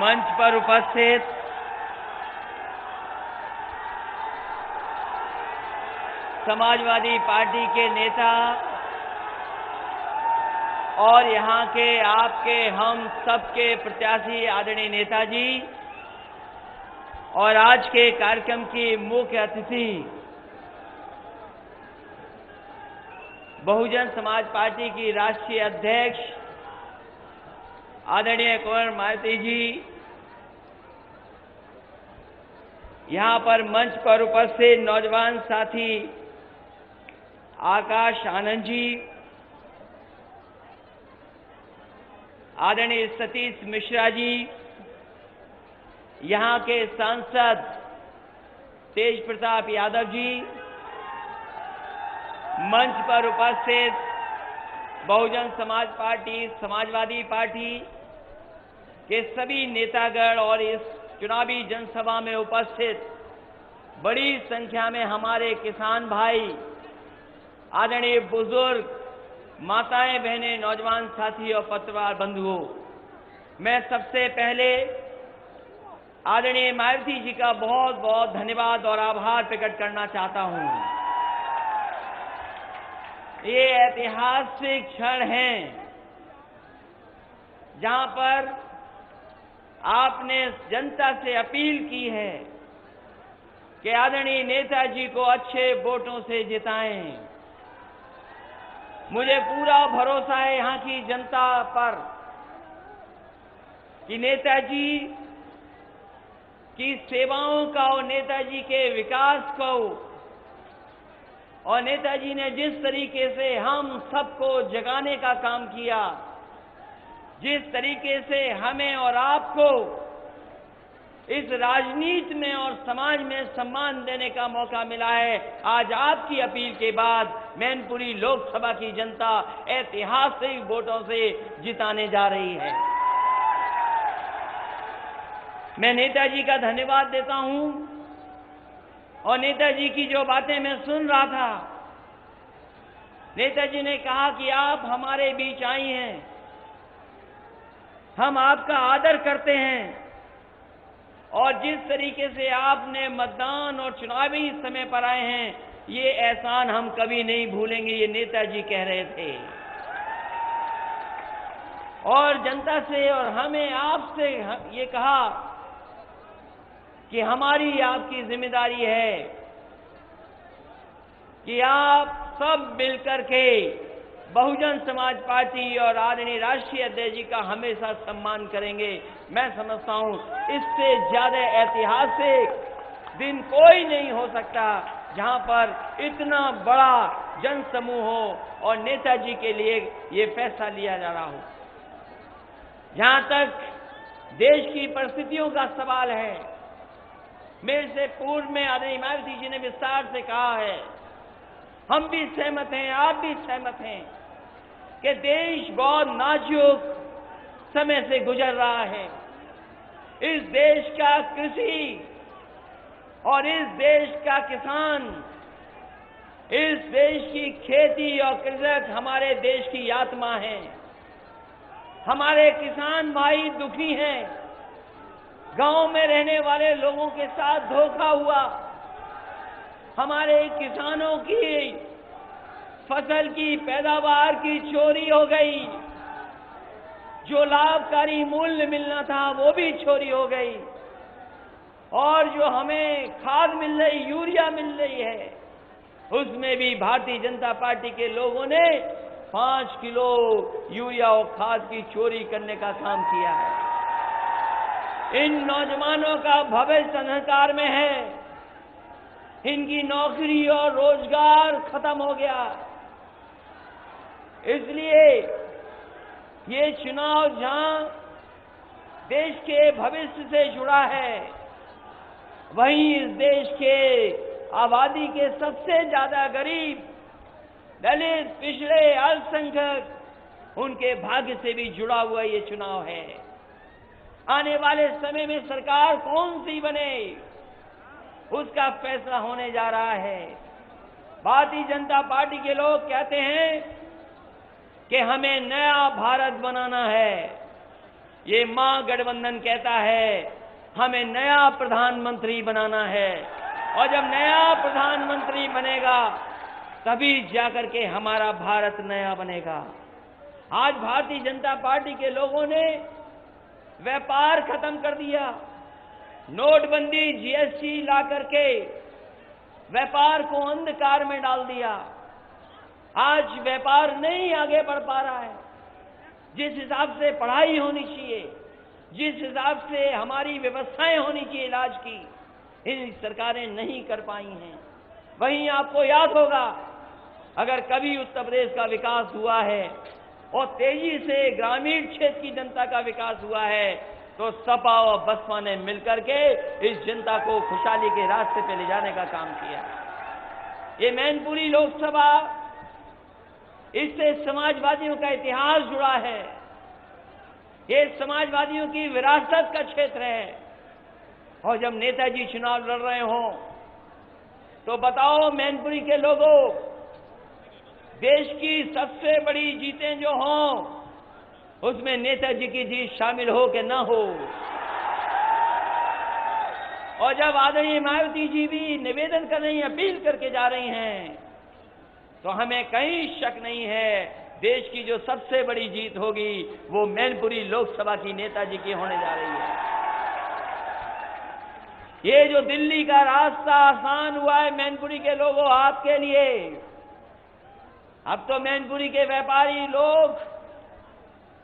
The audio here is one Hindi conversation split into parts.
मंच पर उपस्थित समाजवादी पार्टी के नेता और यहाँ के आपके हम सबके प्रत्याशी आदरणीय नेताजी और आज के कार्यक्रम की मुख्य अतिथि बहुजन समाज पार्टी की राष्ट्रीय अध्यक्ष आदरणीय कुंवर मायावती जी, यहाँ पर मंच पर उपस्थित नौजवान साथी आकाश आनंद जी, आदरणीय सतीश मिश्रा जी, यहाँ के सांसद तेज प्रताप यादव जी, मंच पर उपस्थित बहुजन समाज पार्टी समाजवादी पार्टी के सभी नेतागण और इस चुनावी जनसभा में उपस्थित बड़ी संख्या में हमारे किसान भाई, आदरणीय बुजुर्ग, माताएं, बहनें, नौजवान साथी और पत्रकार बंधुओं, मैं सबसे पहले आदरणीय मायावती जी का बहुत बहुत धन्यवाद और आभार प्रकट करना चाहता हूं। ये ऐतिहासिक क्षण है जहां पर आपने जनता से अपील की है कि आदरणीय नेताजी को अच्छे वोटों से जिताएं। मुझे पूरा भरोसा है यहाँ की जनता पर कि नेताजी की सेवाओं का और नेताजी के विकास को और नेताजी ने जिस तरीके से हम सबको जगाने का काम किया, जिस तरीके से हमें और आपको इस राजनीति में और समाज में सम्मान देने का मौका मिला है, आज आपकी अपील के बाद मैनपुरी लोकसभा की जनता ऐतिहासिक वोटों से जिताने जा रही है। मैं नेताजी का धन्यवाद देता हूं और नेताजी की जो बातें मैं सुन रहा था, नेताजी ने कहा कि आप हमारे बीच आई हैं, हम आपका आदर करते हैं और जिस तरीके से आपने मतदान और चुनावी समय पर आए हैं, ये एहसान हम कभी नहीं भूलेंगे, ये नेताजी कह रहे थे। और जनता से और हमें आपसे ये कहा कि हमारी आपकी जिम्मेदारी है कि आप सब मिलकर के बहुजन समाज पार्टी और आदरणीय राष्ट्रीय अध्यक्ष जी का हमेशा सम्मान करेंगे। मैं समझता हूं इससे ज्यादा ऐतिहासिक दिन कोई नहीं हो सकता जहां पर इतना बड़ा जनसमूह हो और नेताजी के लिए ये फैसला लिया जा रहा हो। जहां तक देश की परिस्थितियों का सवाल है, मेरे से पूर्व में आदरणीय मायावती जी ने विस्तार से कहा है, हम भी सहमत हैं, आप भी सहमत हैं कि देश बहुत नाजुक समय से गुजर रहा है। इस देश का कृषि और इस देश का किसान, इस देश की खेती और कृषक हमारे देश की आत्मा है। हमारे किसान भाई दुखी हैं, गांव में रहने वाले लोगों के साथ धोखा हुआ, हमारे किसानों की फसल की पैदावार की चोरी हो गई, जो लाभकारी मूल्य मिलना था वो भी चोरी हो गई, और जो हमें खाद मिल रही, यूरिया मिल रही है, उसमें भी भारतीय जनता पार्टी के लोगों ने 5 किलो यूरिया और खाद की चोरी करने का काम किया है। इन नौजवानों का भविष्य अंधकार में है, इनकी नौकरी और रोजगार खत्म हो गया। इसलिए ये चुनाव जहां देश के भविष्य से जुड़ा है, वहीं इस देश के आबादी के सबसे ज्यादा गरीब, दलित, पिछड़े, अल्पसंख्यक, उनके भाग्य से भी जुड़ा हुआ ये चुनाव है। आने वाले समय में सरकार कौन सी बने, उसका फैसला होने जा रहा है। भारतीय जनता पार्टी के लोग कहते हैं कि हमें नया भारत बनाना है, ये महागठबंधन कहता है हमें नया प्रधानमंत्री बनाना है, और जब नया प्रधानमंत्री बनेगा तभी जाकर के हमारा भारत नया बनेगा। आज भारतीय जनता पार्टी के लोगों ने व्यापार खत्म कर दिया, नोटबंदी जीएसटी ला करके व्यापार को अंधकार में डाल दिया। आज व्यापार नहीं आगे बढ़ पा रहा है। जिस हिसाब से पढ़ाई होनी चाहिए, जिस हिसाब से हमारी व्यवस्थाएं होनी चाहिए इलाज की, इन सरकारें नहीं कर पाई हैं। वहीं आपको याद होगा, अगर कभी उत्तर प्रदेश का विकास हुआ है और तेजी से ग्रामीण क्षेत्र की जनता का विकास हुआ है, तो सपा और बसपा ने मिलकर के इस जनता को खुशहाली के रास्ते पे ले जाने का काम किया। ये मैनपुरी लोकसभा, इससे समाजवादियों का इतिहास जुड़ा है। ये समाजवादियों की विरासत का क्षेत्र है। और जब नेताजी चुनाव लड़ रहे हों तो बताओ मैनपुरी के लोगों, देश की सबसे बड़ी जीतें जो हों उसमें नेताजी की जीत शामिल हो कि न हो। और जब आदरणीय मायावती जी भी निवेदन कर रही हैं, अपील करके जा रही हैं, तो हमें कहीं शक नहीं है देश की जो सबसे बड़ी जीत होगी वो मैनपुरी लोकसभा की नेताजी की होने जा रही है। ये जो दिल्ली का रास्ता आसान हुआ है मैनपुरी के लोगों आपके लिए, अब तो मैनपुरी के व्यापारी लोग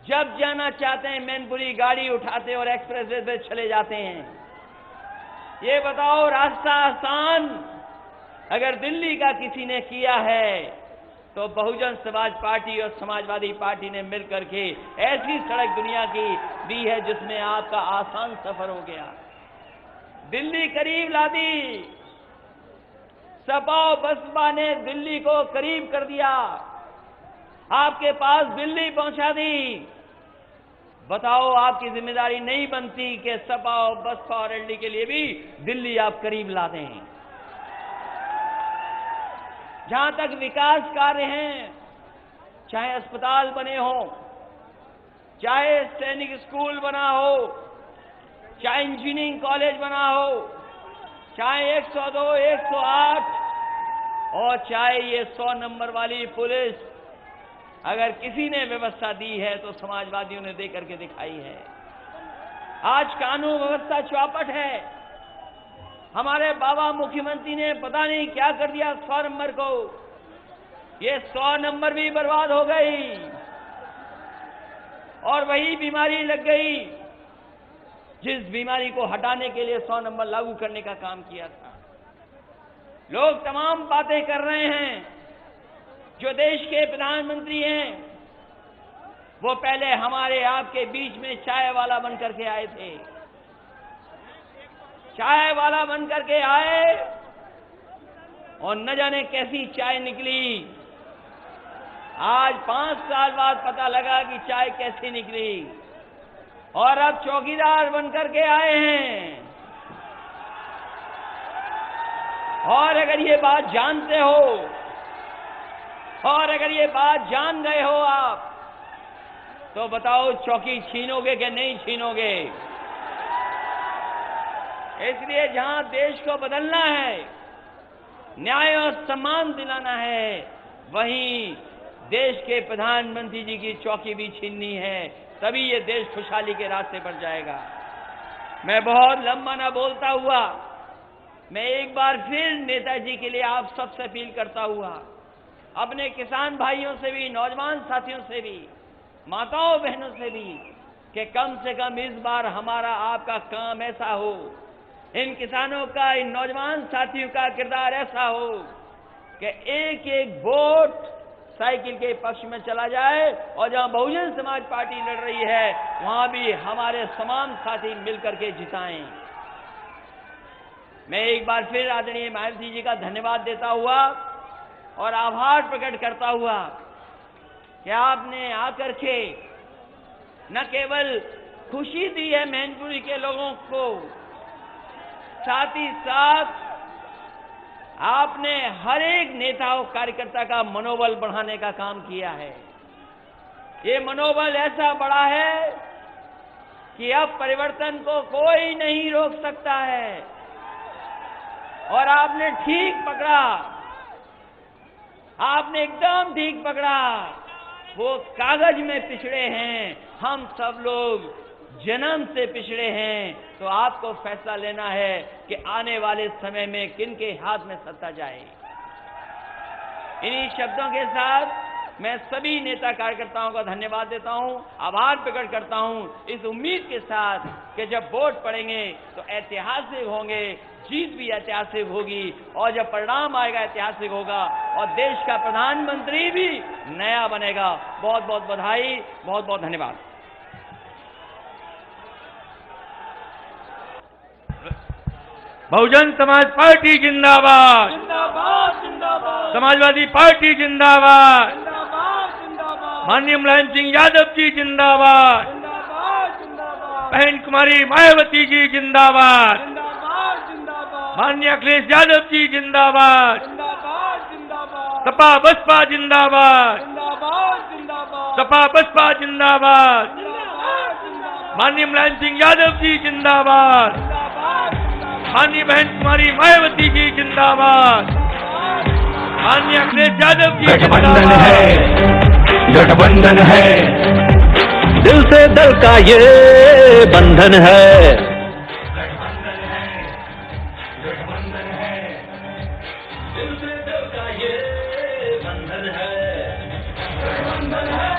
जब जाना चाहते हैं मैनपुरी गाड़ी उठाते और एक्सप्रेसवे पे चले जाते हैं। ये बताओ, रास्ता आसान अगर दिल्ली का किसी ने किया है तो बहुजन समाज पार्टी और समाजवादी पार्टी ने मिलकर के ऐसी सड़क दुनिया की दी है जिसमें आपका आसान सफर हो गया। दिल्ली करीब ला दी, सपा और बसपा ने दिल्ली को करीब कर दिया, आपके पास दिल्ली पहुंचा दी। बताओ, आपकी जिम्मेदारी नहीं बनती कि सपा और बसपा और एलडी के लिए भी दिल्ली आप करीब ला दें। जहां तक विकास कार्य हैं, चाहे अस्पताल बने हो, चाहे सैनिक स्कूल बना हो, चाहे इंजीनियरिंग कॉलेज बना हो, चाहे 102, 108 और चाहे ये 100 नंबर वाली पुलिस, अगर किसी ने व्यवस्था दी है तो समाजवादियों ने दे करके दिखाई है। आज कानून व्यवस्था चौपट है। हमारे बाबा मुख्यमंत्री ने पता नहीं क्या कर दिया 100 नंबर को, ये 100 नंबर भी बर्बाद हो गई और वही बीमारी लग गई जिस बीमारी को हटाने के लिए 100 नंबर लागू करने का काम किया था। लोग तमाम बातें कर रहे हैं। जो देश के प्रधानमंत्री हैं वो पहले हमारे आपके बीच में चाय वाला बन करके आए थे, चाय वाला बन करके आए और न जाने कैसी चाय निकली। आज 5 साल बाद पता लगा कि चाय कैसी निकली, और अब चौकीदार बन करके आए हैं। और अगर ये बात जानते हो और अगर ये बात जान गए हो आप, तो बताओ चौकी छीनोगे कि नहीं छीनोगे? इसलिए जहां देश को बदलना है, न्याय और सम्मान दिलाना है, वहीं देश के प्रधानमंत्री जी की चौकी भी छीननी है, तभी ये देश खुशहाली के रास्ते पर जाएगा। मैं बहुत लंबा ना बोलता हुआ, मैं एक बार फिर नेताजी के लिए आप सबसे अपील करता हुआ, अपने किसान भाइयों से भी, नौजवान साथियों से भी, माताओं बहनों से भी, कि कम से कम इस बार हमारा आपका काम ऐसा हो, इन किसानों का, इन नौजवान साथियों का किरदार ऐसा हो कि एक एक वोट साइकिल के पक्ष में चला जाए, और जहां बहुजन समाज पार्टी लड़ रही है वहां भी हमारे तमाम साथी मिलकर के जिताएं। मैं एक बार फिर आदरणीय मायावती जी का धन्यवाद देता हुआ और आभार प्रकट करता हुआ कि आपने आकर के न केवल खुशी दी है मैनपुरी के लोगों को, साथ ही साथ आपने हर एक नेता और कार्यकर्ता का मनोबल बढ़ाने का काम किया है। ये मनोबल ऐसा बड़ा है कि अब परिवर्तन को कोई नहीं रोक सकता है। और आपने ठीक पकड़ा, आपने एकदम ठीक पकड़ा। वो कागज में पिछड़े हैं, हम सब लोग जन्म से पिछड़े हैं। तो आपको फैसला लेना है कि आने वाले समय में किनके हाथ में सत्ता जाए। इन्हीं शब्दों के साथ मैं सभी नेता कार्यकर्ताओं का धन्यवाद देता हूं, आभार प्रकट करता हूं, इस उम्मीद के साथ कि जब वोट पड़ेंगे तो ऐतिहासिक होंगे, जीत भी ऐतिहासिक होगी और जब परिणाम आएगा ऐतिहासिक होगा और देश का प्रधानमंत्री भी नया बनेगा। बहुत बहुत बधाई, बहुत बहुत धन्यवाद। बहुजन समाज पार्टी जिंदाबाद, जिंदाबाद जिंदाबाद, समाजवादी पार्टी जिंदाबाद, जिंदाबाद जिंदाबाद, माननीय मुलायम सिंह यादव जी जिंदाबाद, जिंदाबाद जिंदाबाद, बहन कुमारी मायावती जी जिंदाबाद, जिंदाबाद जिंदाबाद, माननीय अखिलेश यादव जी जिंदाबाद, जिंदाबाद जिंदाबाद, सपा बसपा जिंदाबाद, जिंदाबाद जिंदाबाद, सपा बसपा जिंदाबाद, जिंदाबाद जिंदाबाद, माननीय मुलायम सिंह यादव जी जिंदाबाद, माननीय बहन कुमारी मायावती जी जिंदाबाद, माननीय अखिलेश यादव जी गठबंधन है, गठबंधन है, दिल से दल का ये बंधन है। गठबंधन है, गठबंधन है, दिल से दल का ये बंधन है। गठबंधन है,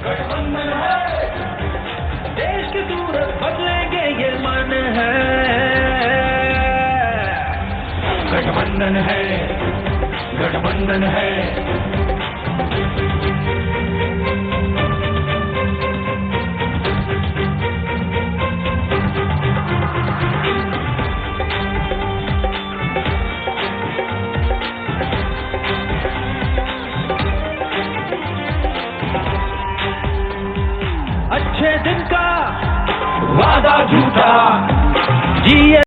गठबंधन है, देश की सूरत बदलेंगे ये मन है। गठबंधन है, गठबंधन है। अच्छे दिन का वादा झूठा, जिए